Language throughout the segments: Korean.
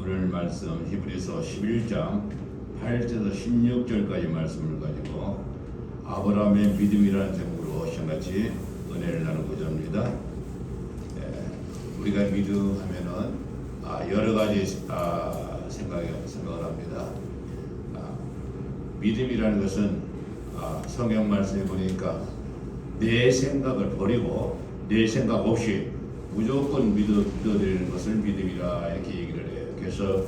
오늘 말씀 히브리서 11장 8절에서 16절까지 말씀을 가지고 아브라함의 믿음이라는 제목으로 시험같이 은혜를 나누고자 합니다. 우리가 믿음하면은 여러 가지 생각을 합니다. 믿음이라는 것은 성경 말씀에 보니까 내 생각을 버리고 내 생각 없이 무조건 믿어드리는 것을 믿음이라 이렇게 얘기를 해요. 그래서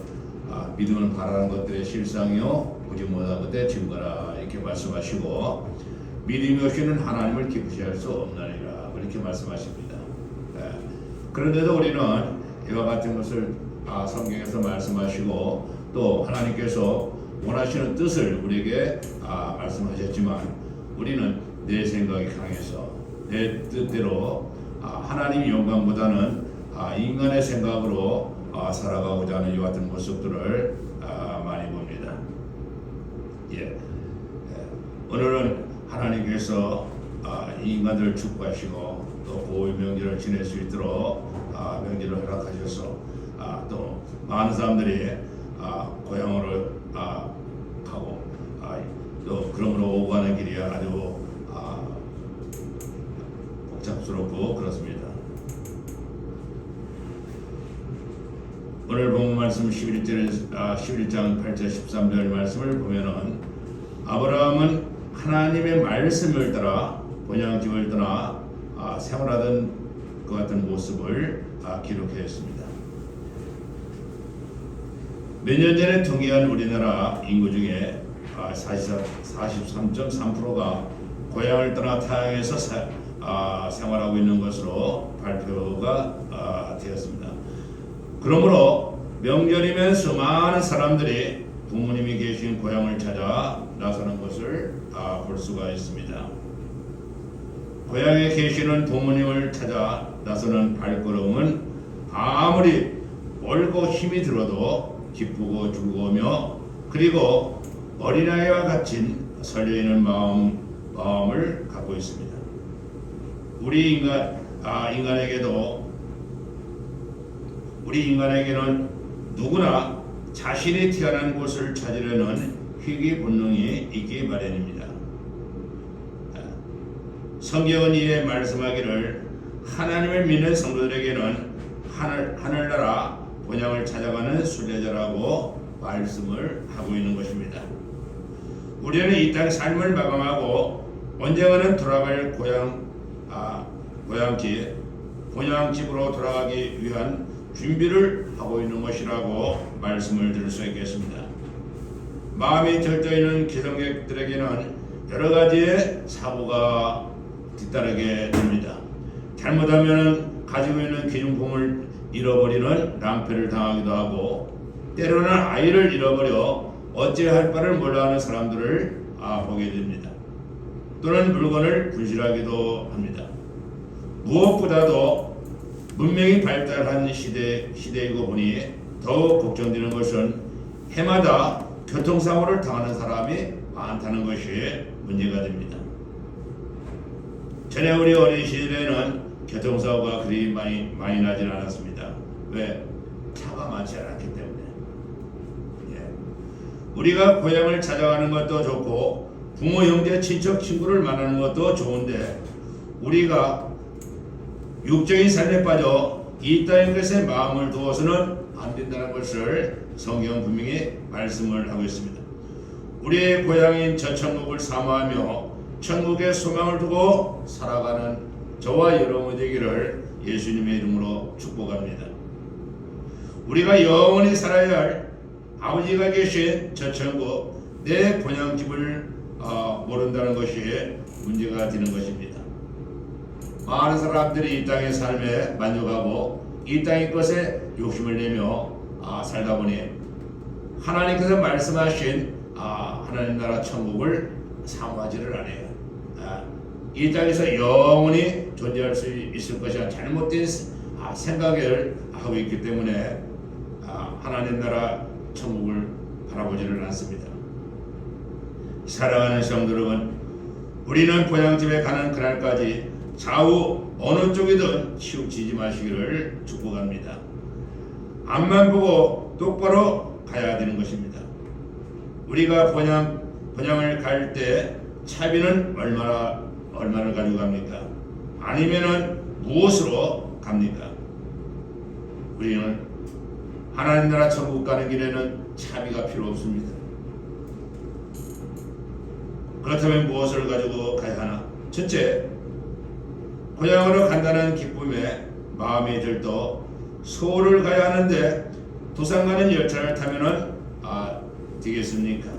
믿음은 바라는 것들의 실상이요 보지 못한 것들의 증거라 이렇게 말씀하시고 믿음이 없이는 하나님을 기쁘시할 수 없나니라 이렇게 말씀하십니다. 그런데도 우리는 이와 같은 것을 성경에서 말씀하시고 또 하나님께서 원하시는 뜻을 우리에게 말씀하셨지만 우리는 내 생각이 강해서 내 뜻대로 하나님의 영광보다는 인간의 생각으로 살아가고자 하는 이와 같은 모습들을 많이 봅니다. 오늘은 하나님께서 인간들을 축복하시고 또 고의 명절을 지낼 수 있도록 명절을 허락하셔서 또 많은 사람들이 고향으로 가고 또 그러므로 오고 가는 길이 아주 복잡스럽고 그렇습니다. 오늘 본문 말씀 11장 8절 13절 말씀을 보면은 아브라함은 하나님의 말씀을 따라 본향집을 떠나 생활하던 그 같은 모습을 기록했습니다. 몇 년 전에 통계한 우리나라 인구 중에 43.3%가 고향을 떠나 타향에서 생활하고 있는 것으로 발표가 되었습니다. 그러므로 명절이면 수많은 사람들이 부모님이 계신 고향을 찾아 나서는 것을 볼 수가 있습니다. 고향에 계시는 부모님을 찾아 나서는 발걸음은 아무리 멀고 힘이 들어도 기쁘고 즐거우며 그리고 어린아이와 같이 설레이는 마음을 갖고 있습니다. 우리 인간에게는 누구나 자신이 태어난 곳을 찾으려는 희귀 본능이 있기 마련입니다. 성경은 이에 말씀하기를 하나님을 믿는 성도들에게는 하늘나라 본향을 찾아가는 순례자라고 말씀을 하고 있는 것입니다. 우리는 이 땅 삶을 마감하고 언젠가는 돌아갈 본향집으로 돌아가기 위한 준비를 하고 있는 것이라고 말씀을 드릴 수 있겠습니다. 마음이 절져 있는 기성객들에게는 여러 가지의 사고가 뒤따르게 됩니다. 잘못하면 가지고 있는 기념품을 잃어버리는 낭패를 당하기도 하고 때로는 아이를 잃어버려 어찌할 바를 몰라하는 사람들을 보게 됩니다. 또는 물건을 분실하기도 합니다. 무엇보다도 문명이 발달한 시대이고 보니 더욱 걱정되는 것은 해마다 교통사고를 당하는 사람이 많다는 것이 문제가 됩니다. 전에 우리 어린 시절에는 교통사고가 그리 많이 나질 않았습니다. 왜? 차가 많지 않았기 때문에. 우리가 고향을 찾아가는 것도 좋고 부모, 형제, 친척, 친구를 만나는 것도 좋은데 우리가 육적인 삶에 빠져 이 땅의 것에 마음을 두어서는 안 된다는 것을 성경 분명히 말씀을 하고 있습니다. 우리의 고향인 저 천국을 사모하며 천국의 소망을 두고 살아가는 저와 여러분 되기를 예수님의 이름으로 축복합니다. 우리가 영원히 살아야 할 아버지가 계신 저 천국 내 본향집을 모른다는 것이 문제가 되는 것입니다. 많은 사람들이 이 땅의 삶에 만족하고 이 땅의 것에 욕심을 내며 살다 보니 하나님께서 말씀하신 하나님 나라 천국을 사모하지를 않아요. 이 땅에서 영원히 존재할 수 있을 것이란 잘못된 생각을 하고 있기 때문에 하나님 나라 천국을 바라보지를 않습니다. 사랑하는 성도 여러분, 우리는 본향집에 가는 그날까지 좌우 어느 쪽이든 치우치지 마시기를 축복합니다. 앞만 보고 똑바로 가야 되는 것입니다. 우리가 번향을 갈 때 차비는 얼마를 가지고 갑니까? 아니면은 무엇으로 갑니까? 우리는 하나님 나라 천국 가는 길에는 차비가 필요 없습니다. 그렇다면 무엇을 가지고 가야 하나? 첫째, 고향으로 간다는 기쁨에 마음이 들떠 서울을 가야 하는데 부산 가는 열차를 타면은 되겠습니까?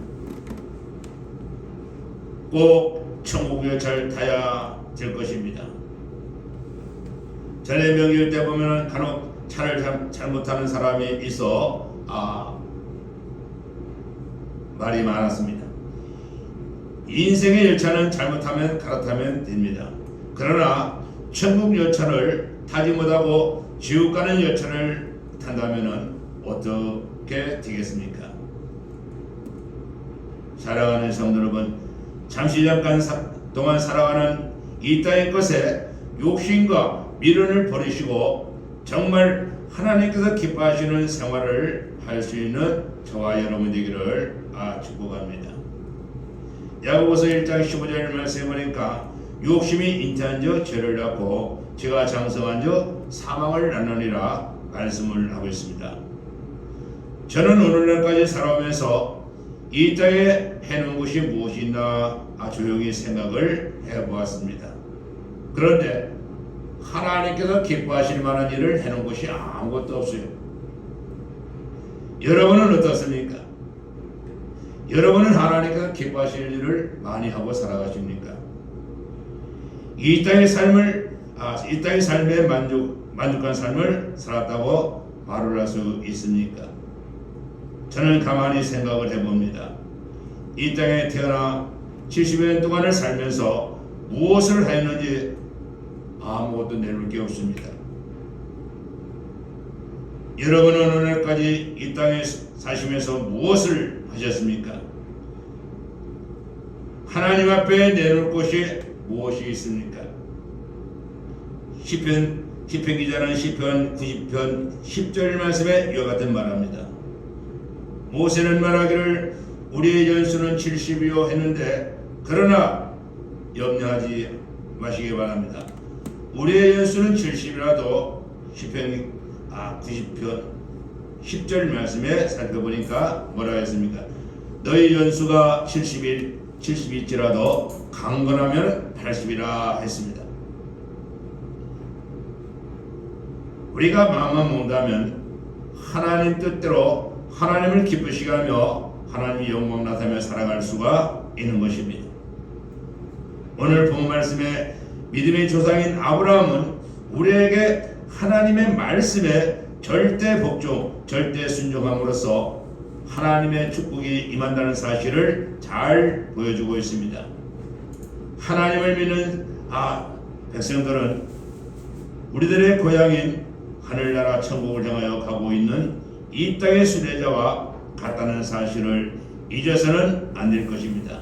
꼭 천국 열차를 타야 될 것입니다. 전에 명절 때 보면은 간혹 차를 잘못하는 사람이 있어 말이 많았습니다. 인생의 열차는 잘못하면 갈아타면 됩니다. 그러나 천국 열차를 타지 못하고 지옥 가는 열차를 탄다면 어떻게 되겠습니까? 사랑하는 성도 여러분, 잠시 잠깐 동안 살아가는 이 땅의 것에 욕심과 미련을 버리시고 정말 하나님께서 기뻐하시는 생활을 할 수 있는 저와 여러분 되기를 축복합니다. 야고보서 1장 15절 말씀에 보니까 욕심이 잉태한 적 죄를 낳고 죄가 장성한 적 사망을 낳느니라 말씀을 하고 있습니다. 저는 오늘날까지 살아오면서 이 땅에 해놓은 것이 무엇이 있나 조용히 생각을 해보았습니다. 그런데 하나님께서 기뻐하실 만한 일을 해놓은 것이 아무것도 없어요. 여러분은 어떻습니까? 여러분은 하나님께서 기뻐하실 일을 많이 하고 살아가십니까? 이 땅의 삶에 만족한 삶을 살았다고 말을 할 수 있습니까? 저는 가만히 생각을 해봅니다. 이 땅에 태어나 70년 동안을 살면서 무엇을 했는지 아무것도 내놓을 게 없습니다. 여러분은 오늘까지 이 땅에 사시면서 무엇을 하셨습니까? 하나님 앞에 내놓을 것이 무엇이 있습니까? 시편 기자는 시편 90편 10절 말씀에 이와 같은 말합니다. 모세는 말하기를 우리의 연수는 70이요 했는데 그러나 염려하지 마시기 바랍니다. 우리의 연수는 70이라도 시편 90편 10절 말씀에 살펴보니까 뭐라 했습니까? 너희 연수가 70일지라도 강건하면 80이라 했습니다. 우리가 마음만 먹는다면 하나님 뜻대로 하나님을 기쁘시게 하며 하나님의 영광 나타내며 살아갈 수가 있는 것입니다. 오늘 본 말씀에 믿음의 조상인 아브라함은 우리에게 하나님의 말씀에 절대 복종, 절대 순종함으로써 하나님의 축복이 임한다는 사실을 잘 보여주고 있습니다. 하나님을 믿는 백성들은 우리들의 고향인 하늘나라 천국을 향하여 가고 있는 이 땅의 순례자와 같다는 사실을 잊어서는 안 될 것입니다.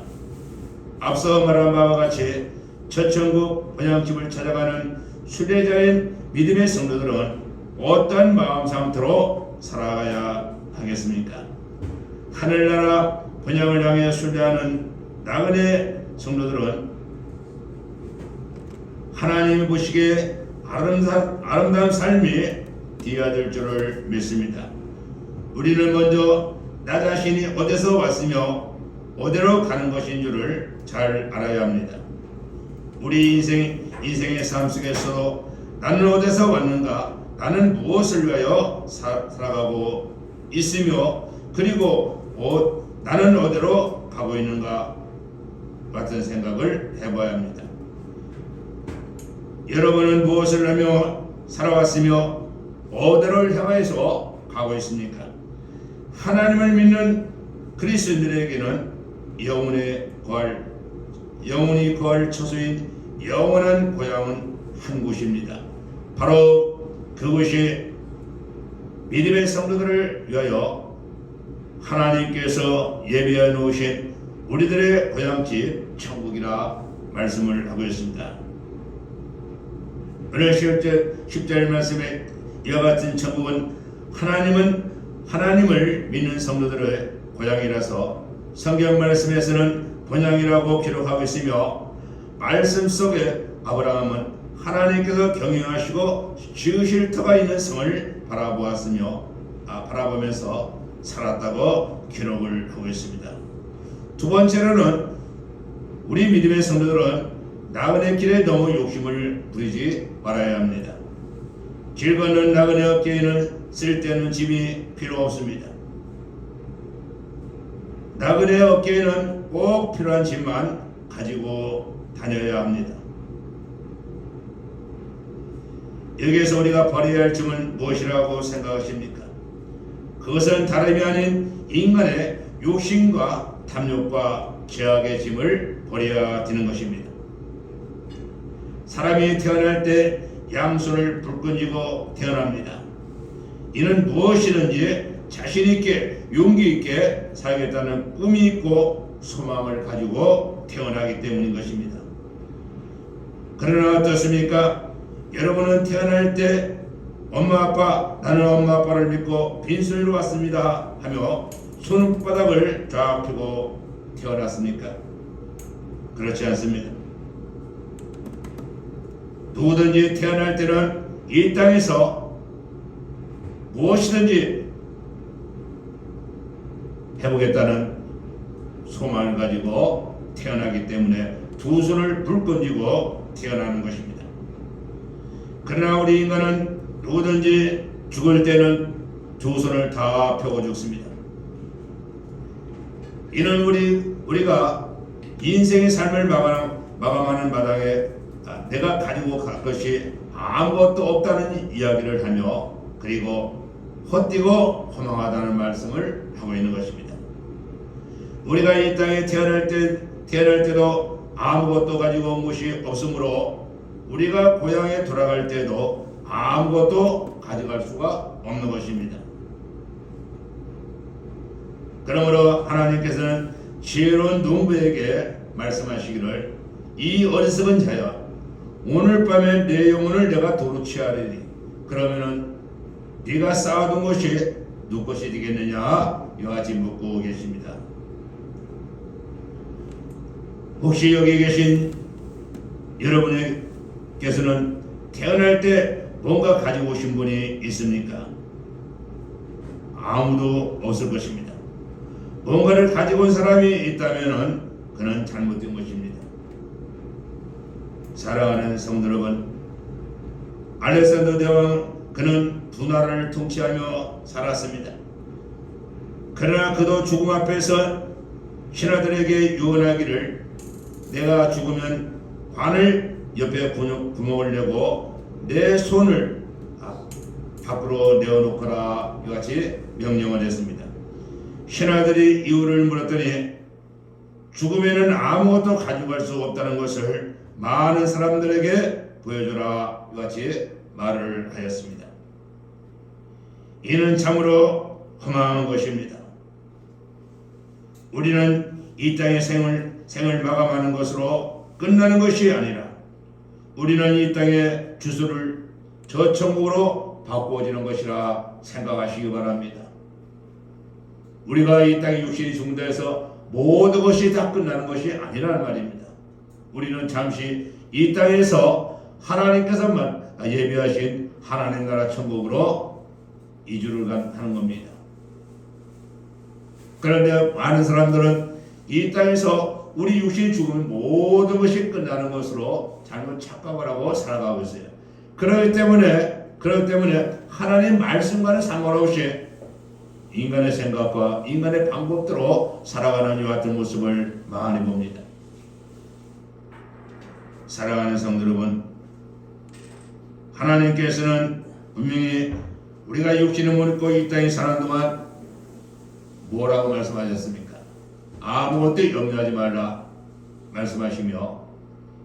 앞서 말한 바와 같이 첫 천국 번향집을 찾아가는 순례자인 믿음의 성도들은 어떤 마음 상태로 살아가야 하겠습니까? 하늘나라 번향을 향해 순례하는 나그네 성도들은 하나님이 보시기에 아름다운 삶이 되어야 될 줄을 믿습니다. 우리는 먼저 나 자신이 어디서 왔으며 어디로 가는 것인 줄을 잘 알아야 합니다. 우리 인생의 삶 속에서도 나는 어디서 왔는가, 나는 무엇을 위하여 살아가고 있으며 그리고 나는 어디로 가고 있는가 같은 생각을 해봐야 합니다. 여러분은 무엇을 하며 살아왔으며 어디를 향해서 가고 있습니까? 하나님을 믿는 그리스도인들에게는 영원히 거할 처소인 영원한 고향은 한 곳입니다. 바로 그곳이 믿음의 성도들을 위하여 하나님께서 예비해 놓으신 우리들의 고향집 천국이라 말씀을 하고 있습니다. 오늘 10절 말씀에 이와 같은 천국은 하나님은 하나님을 믿는 성도들의 고향이라서 성경 말씀에서는 본향이라고 기록하고 있으며, 말씀 속에 아브라함은 하나님께서 경영하시고 지으실 터가 있는 성을 바라보면서 살았다고 기록을 하고 있습니다. 두 번째로는 우리 믿음의 성도들은 나그네 길에 너무 욕심을 부리지 말아야 합니다. 길 건넌 나그네 어깨에는 쓸데없는 짐이 필요 없습니다. 나그네 어깨에는 꼭 필요한 짐만 가지고 다녀야 합니다. 여기에서 우리가 버려야 할 짐은 무엇이라고 생각하십니까? 그것은 다름이 아닌 인간의 욕심과 탐욕과 죄악의 짐을 버려야 되는 것입니다. 사람이 태어날 때 양손을 불끈쥐고 태어납니다. 이는 무엇이든지 자신있게 용기있게 살겠다는 꿈이 있고 소망을 가지고 태어나기 때문인 것입니다. 그러나 어떻습니까? 여러분은 태어날 때 나는 엄마 아빠를 믿고 빈손으로 왔습니다 하며 손바닥을 쫙 펴고 태어났습니까? 그렇지 않습니다. 누구든지 태어날 때는 이 땅에서 무엇이든지 해보겠다는 소망을 가지고 태어나기 때문에 두 손을 불끈쥐고 태어나는 것입니다. 그러나 우리 인간은 누구든지 죽을 때는 두 손을 다 펴고 죽습니다. 이는 우리가 인생의 삶을 마감하는 마당에 내가 가지고 갈 것이 아무것도 없다는 이야기를 하며, 그리고 헛되고 허망하다는 말씀을 하고 있는 것입니다. 우리가 이 땅에 태어날 때도 아무것도 가지고 온 것이 없으므로 우리가 고향에 돌아갈 때도 아무것도 가져갈 수가 없는 것입니다. 그러므로 하나님께서는 지혜로운 농부에게 말씀하시기를, 이 어리석은 자야, 오늘 밤에 내 영혼을 내가 도로 취하리니 그러면은 네가 쌓아둔 것이 누구 것이 되겠느냐, 이와 같이 묻고 계십니다. 혹시 여기 계신 여러분께서는 태어날 때 뭔가 가지고 오신 분이 있습니까? 아무도 없을 것입니다. 뭔가를 가지고 온 사람이 있다면 그는 잘못된 것입니다. 사랑하는 성도 여러분, 알렉산더 대왕, 그는 두 나라를 통치하며 살았습니다. 그러나 그도 죽음 앞에서 신하들에게 유언하기를, 내가 죽으면 관을 옆에 구멍을 내고 내 손을 밖으로 내어놓거라, 이같이 명령을 했습니다. 신하들이 이유를 물었더니 죽음에는 아무것도 가져갈 수 없다는 것을 많은 사람들에게 보여주라, 이같이 말을 하였습니다. 이는 참으로 허망한 것입니다. 우리는 이 땅의 생을 마감하는 것으로 끝나는 것이 아니라 우리는 이 땅의 주소를 저 천국으로 바꾸어지는 것이라 생각하시기 바랍니다. 우리가 이 땅의 육신이 죽는다 해서 모든 것이 다 끝나는 것이 아니라는 말입니다. 우리는 잠시 이 땅에서 하나님께서만 예비하신 하나님 나라 천국으로 이주를 하는 겁니다. 그런데 많은 사람들은 이 땅에서 우리 육신이 죽으면 모든 것이 끝나는 것으로 잘못 착각을 하고 살아가고 있어요. 그렇기 때문에 하나님 말씀과는 상관없이 인간의 생각과 인간의 방법대로 살아가는 이와 같은 모습을 많이 봅니다. 사랑하는 성도 여러분, 하나님께서는 분명히 우리가 육신을 입고 이 땅에 사는 동안 뭐라고 말씀하셨습니까? 아무것도 염려하지 말라 말씀하시며,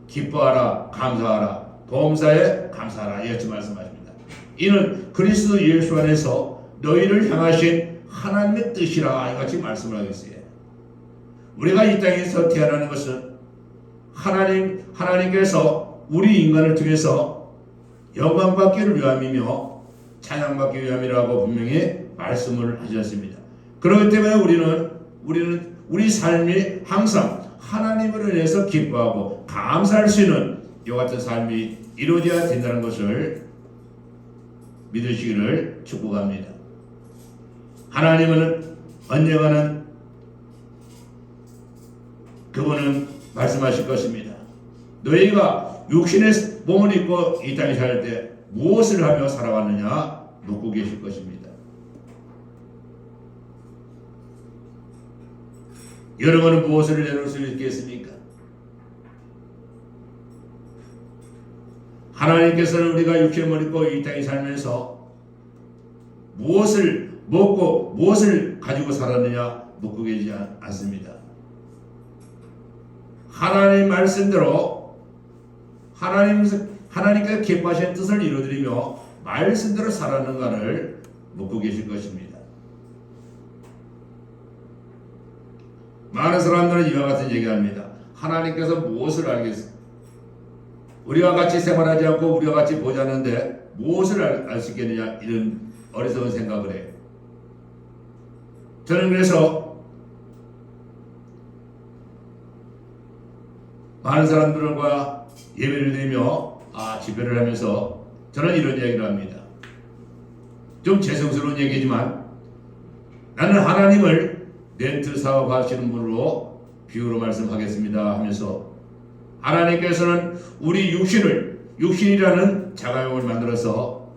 기뻐하라, 감사하라, 범사에 감사하라, 이렇게 말씀하십니다. 이는 그리스도 예수 안에서 너희를 향하신 하나님의 뜻이라, 이같이 말씀을 하고 있어요. 우리가 이 땅에서 태어나는 것은 하나님께서 우리 인간을 통해서 영광받기를 위함이며 찬양받기 위함이라고 분명히 말씀을 하셨습니다. 그렇기 때문에 우리는 우리 삶이 항상 하나님으로 인해서 기뻐하고 감사할 수 있는 이와 같은 삶이 이루어져야 된다는 것을 믿으시기를 축복합니다. 하나님은 언젠가는 그분은 말씀하실 것입니다. 너희가 육신의 몸을 입고 이 땅에 살 때 무엇을 하며 살아왔느냐 묻고 계실 것입니다. 여러분은 무엇을 내놓을 수 있겠습니까? 하나님께서는 우리가 육신의 몸을 입고 이 땅에 살면서 무엇을 먹고 무엇을 가지고 살았느냐 묻고 계시지 않습니다. 하나님 말씀대로 하나님께서 기뻐하시는 뜻을 이루어드리며 말씀대로 살았는가를 묻고 계실 것입니다. 많은 사람들은 이와 같은 얘기합니다. 하나님께서 무엇을 알겠어요? 우리와 같이 생활하지 않고 우리와 같이 보지 않는데 무엇을 알 수 있겠느냐, 이런 어리석은 생각을 해요. 저는 그래서 많은 사람들과 예배를 드리며 집회를 하면서 저는 이런 얘기를 합니다. 좀 죄송스러운 얘기지만 나는 하나님을 렌트 사업하시는 분으로 비유로 말씀하겠습니다 하면서, 하나님께서는 우리 육신이라는 자가용을 만들어서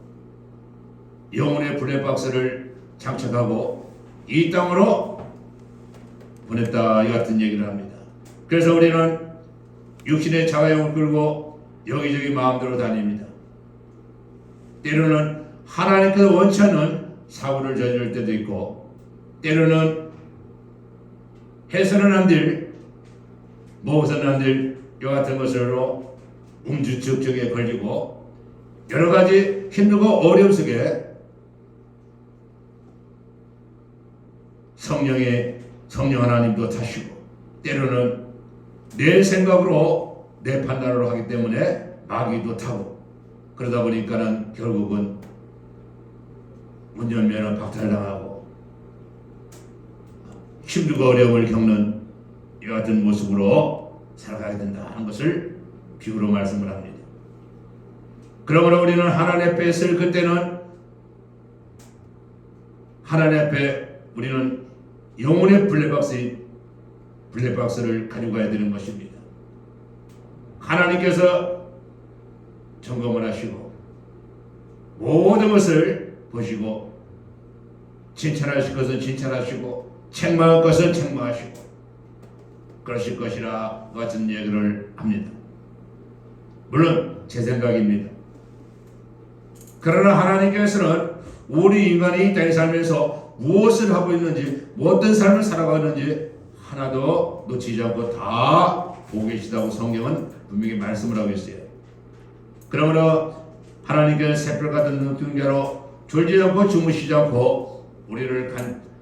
영혼의 블랙박스를 장착하고 이 땅으로 보냈다, 이 같은 얘기를 합니다. 그래서 우리는 육신의 자가용을 끌고 여기저기 마음대로 다닙니다. 때로는 하나님께서 원치 않는 사고를 저지를 때도 있고, 때로는 해서는 안 될, 먹어서는 안 될 이와 같은 것으로 음주측정에 걸리고 여러 가지 힘들고 어려움 속에 성령 하나님도 타시고, 때로는 내 생각으로 내 판단으로 하기 때문에 마귀도 타고, 그러다 보니까는 결국은 운전면허 박탈당하고 힘들고 어려움을 겪는 이 같은 모습으로 살아가게 된다 하는 것을 비유로 말씀을 합니다. 그러므로 우리는 하나님 앞에 있을 그때는 하나님 앞에 우리는 영혼의 블랙박스를 가지고 가야 되는 것입니다. 하나님께서 점검을 하시고 모든 것을 보시고, 칭찬하실 것은 칭찬하시고 책망할 것은 책망하시고 그러실 것이라 같은 얘기를 합니다. 물론 제 생각입니다. 그러나 하나님께서는 우리 인간이 이 땅에 살면서 무엇을 하고 있는지, 어떤 삶을 살아가는지 하나도 놓치지 않고 다 보고 계시다고 성경은 분명히 말씀을 하고 있어요. 그러므로 하나님께서 새벽 같은 눈동자로 졸지 않고 주무시지 않고 우리를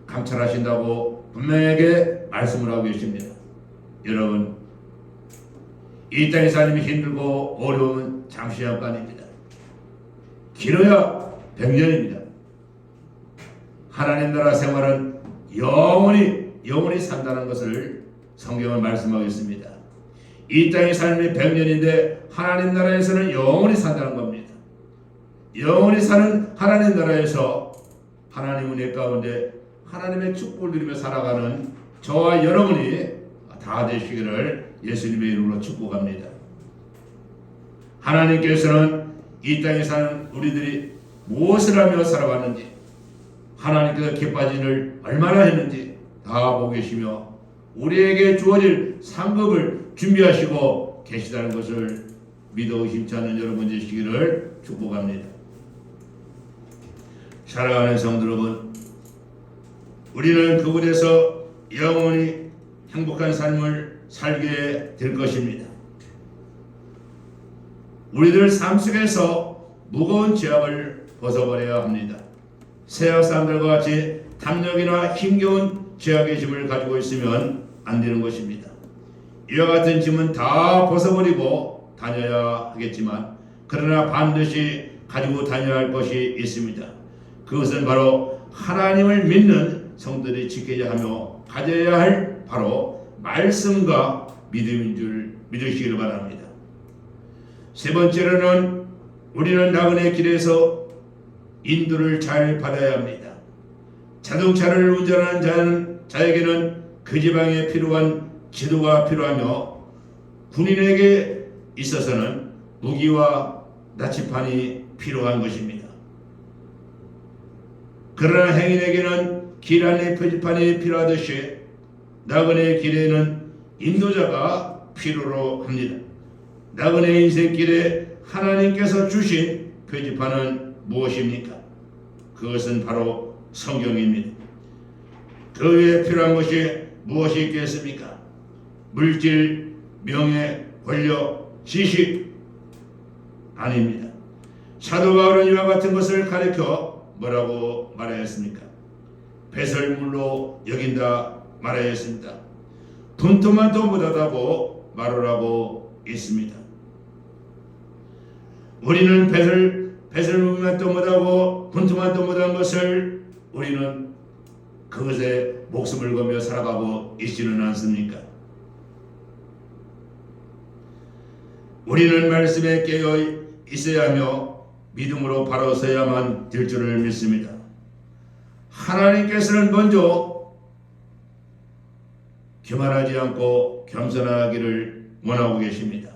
감찰하신다고 분명하게 말씀을 하고 계십니다. 여러분, 이 땅의 삶이 힘들고 어려움은 잠시 잠깐입니다. 길어야 100년입니다. 하나님 나라 생활은 영원히 산다는 것을 성경은 말씀하고 있습니다. 이 땅의 삶이 100년인데 하나님 나라에서는 영원히 산다는 겁니다. 영원히 사는 하나님 나라에서 하나님 은혜 가운데 하나님의 축복을 누리며 살아가는 저와 여러분이 다 되시기를 예수님의 이름으로 축복합니다. 하나님께서는 이 땅에 사는 우리들이 무엇을 하며 살아왔는지, 하나님께서 기뻐하신 일을 얼마나 했는지 다 보고 계시며 우리에게 주어질 상급을 준비하시고 계시다는 것을 믿어 의심치 않는 여러분 되시기를 축복합니다. 사랑하는 성도 여러분, 우리는 그곳에서 영원히 행복한 삶을 살게 될 것입니다. 우리들 삶 속에서 무거운 죄악을 벗어버려야 합니다. 세상 사람들과 같이 탐욕이나 힘겨운 죄악의 짐을 가지고 있으면 안 되는 것입니다. 이와 같은 짐은 다 벗어버리고 다녀야 하겠지만, 그러나 반드시 가지고 다녀야 할 것이 있습니다. 그것은 바로 하나님을 믿는 성도들이 지켜야 하며 가져야 할 바로 말씀과 믿음인 줄 믿으시기를 바랍니다. 세 번째로는 우리는 나그네 길에서 인도를 잘 받아야 합니다. 자동차를 운전하는 자에게는 그 지방에 필요한 지도가 필요하며 군인에게 있어서는 무기와 나치판이 필요한 것입니다. 그러나 행인에게는 길 안내 표지판이 필요하듯이 나그네 길에는 인도자가 필요로 합니다. 나그네 인생길에 하나님께서 주신 표지판은 무엇입니까? 그것은 바로 성경입니다. 그 외에 필요한 것이 무엇이 있겠습니까? 물질, 명예, 권력, 지식 아닙니다. 사도 바울은 이와 같은 것을 가르쳐 뭐라고 말하였습니까? 배설물로 여긴다 말하였습니다. 분토만도 못하다고 말하라고 있습니다. 우리는 배설물만도 못하고 분토만도 못한 것을 우리는 그것에 목숨을 걸며 살아가고 있지는 않습니까? 우리는 말씀에 깨어 있어야 하며 믿음으로 바로 서야만 될 줄을 믿습니다. 하나님께서는 먼저 교만하지 않고 겸손하기를 원하고 계십니다.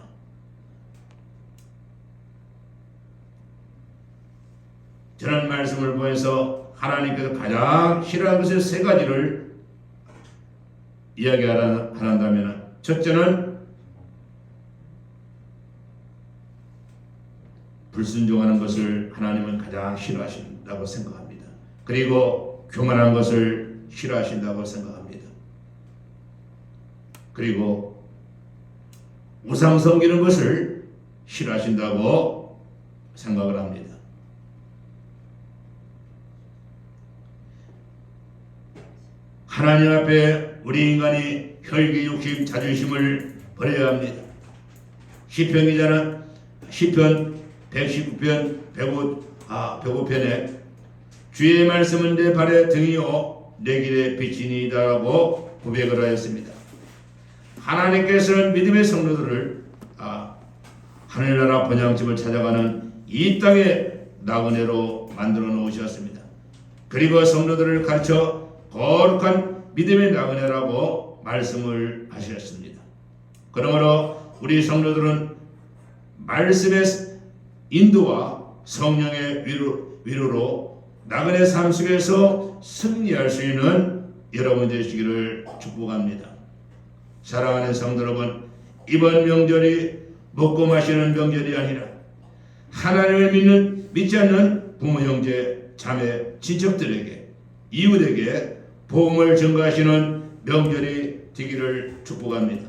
저는 말씀을 보면서 하나님께서 가장 싫어하는 것의 세 가지를 이야기한다면, 첫째는 불순종하는 것을 하나님은 가장 싫어하신다고 생각합니다. 그리고 교만한 것을 싫어하신다고 생각합니다. 그리고 우상 섬기는 것을 싫어하신다고 생각을 합니다. 하나님 앞에 우리 인간이 혈기, 욕심, 자존심을 버려야 합니다. 시편 기자는 시편 119편 105편에 주의 말씀은 내 발의 등이요 내 길의 빛이니이다라고 고백을 하였습니다. 하나님께서는 믿음의 성도들을 하늘나라 번영집을 찾아가는 이 땅에 나그네로 만들어 놓으셨습니다. 그리고 성도들을 가르쳐 거룩한 믿음의 나그네라고 말씀을 하셨습니다. 그러므로 우리 성도들은 말씀의 인도와 성령의 위로로 나그네 삶 속에서 승리할 수 있는 여러분 되시기를 축복합니다. 사랑하는 성도 여러분, 이번 명절이 먹고 마시는 명절이 아니라 하나님을 믿지 않는 부모, 형제, 자매, 친척들에게, 이웃에게 복음을 전가하시는 명절이 되기를 축복합니다.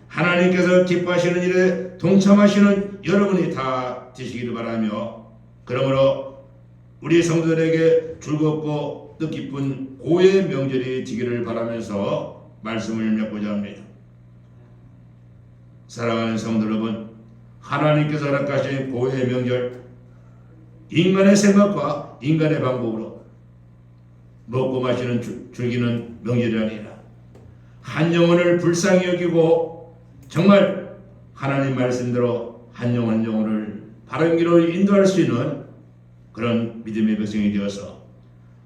하나님께서 기뻐하시는 일에 동참하시는 여러분이 다 되시기를 바라며, 그러므로 우리 성도들에게 즐겁고 뜻깊은 고의 명절이 되기를 바라면서 말씀을 맺고자 합니다. 사랑하는 성도 여러분, 하나님께서 허락하신 고의 명절, 인간의 생각과 인간의 방법으로 먹고 마시는 즐기는 명절이 아니라 한 영혼을 불쌍히 여기고 정말 하나님 말씀대로 한 영혼을 바른 길로 인도할 수 있는 그런 믿음의 백성이 되어서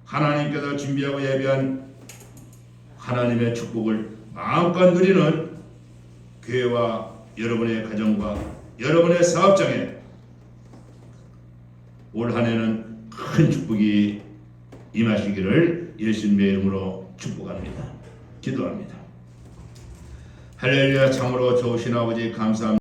하나님께서 준비하고 예비한 하나님의 축복을 마음껏 누리는 교회와 여러분의 가정과 여러분의 사업장에 올 한 해는 큰 축복이 임하시기를 예수님의 이름으로 축복합니다. 기도합니다. 할렐루야. 참으로 좋으신 아버지 감사합니다.